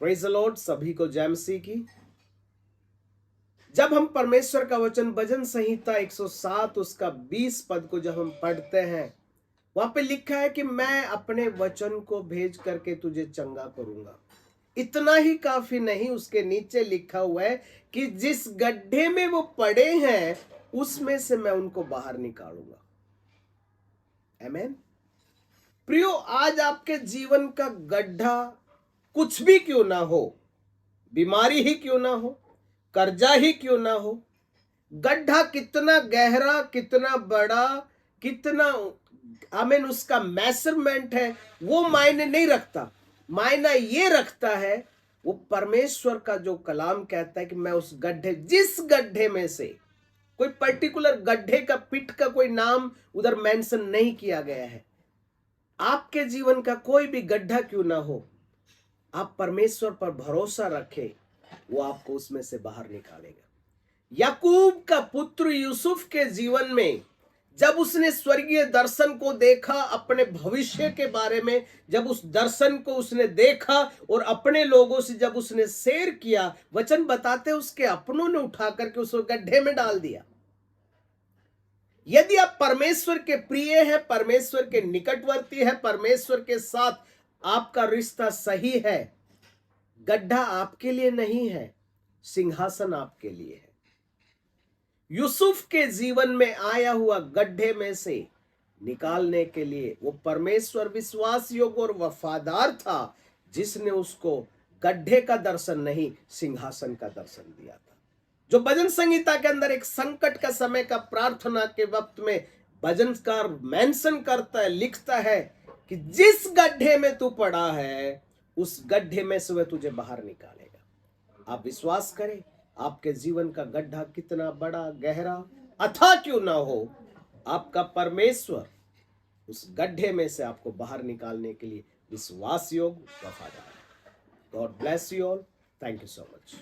Praise the Lord. सभी को जय मसीह की। जब हम परमेश्वर का वचन भजन संहिता 107 उसका 20 पद को जब हम पढ़ते हैं, वहां पे लिखा है कि मैं अपने वचन को भेज करके तुझे चंगा करूंगा। इतना ही काफी नहीं, उसके नीचे लिखा हुआ है कि जिस गड्ढे में वो पड़े हैं उसमें से मैं उनको बाहर निकालूंगा। आमीन। प्रियो, आज आपके जीवन का गड्ढा कुछ भी क्यों ना हो, बीमारी ही क्यों ना हो, कर्जा ही क्यों ना हो, गड्ढा कितना गहरा, कितना बड़ा, कितना आमीन उसका मेजरमेंट है, वो मायने नहीं रखता। मायना ये रखता है, वो परमेश्वर का जो कलाम कहता है कि मैं उस गड्ढे, जिस गड्ढे में से, कोई पर्टिकुलर गड्ढे का पिट का कोई नाम उधर मेंशन नहीं किया गया है। आपके जीवन का कोई भी गड्ढा क्यों ना हो, आप परमेश्वर पर भरोसा रखें, वो आपको उसमें से बाहर निकालेगा। याकूब का पुत्र यूसुफ के जीवन में जब उसने स्वर्गीय दर्शन को देखा, अपने भविष्य के बारे में जब उस दर्शन को उसने देखा और अपने लोगों से जब उसने शेयर किया, वचन बताते उसके अपनों ने उठा करके उस गड्ढे में डाल दिया। यदि आप परमेश्वर के प्रिय हैं, परमेश्वर के निकटवर्ती है, परमेश्वर के साथ आपका रिश्ता सही है, गड्ढा आपके लिए नहीं है, सिंहासन आपके लिए है। यूसुफ के जीवन में आया हुआ गड्ढे में से निकालने के लिए वो परमेश्वर विश्वास योग्य और वफादार था, जिसने उसको गड्ढे का दर्शन नहीं, सिंहासन का दर्शन दिया था। जो भजन संहिता के अंदर एक संकट का समय का प्रार्थना के वक्त में भजनकार मेंशन करता है, लिखता है कि जिस गड्ढे में तू पड़ा है उस गड्ढे में से वह तुझे बाहर निकालेगा। आप विश्वास करें, आपके जीवन का गड्ढा कितना बड़ा, गहरा, अथाह क्यों ना हो, आपका परमेश्वर उस गड्ढे में से आपको बाहर निकालने के लिए विश्वास योग्य, वफादार है। God bless you all. Thank you so much.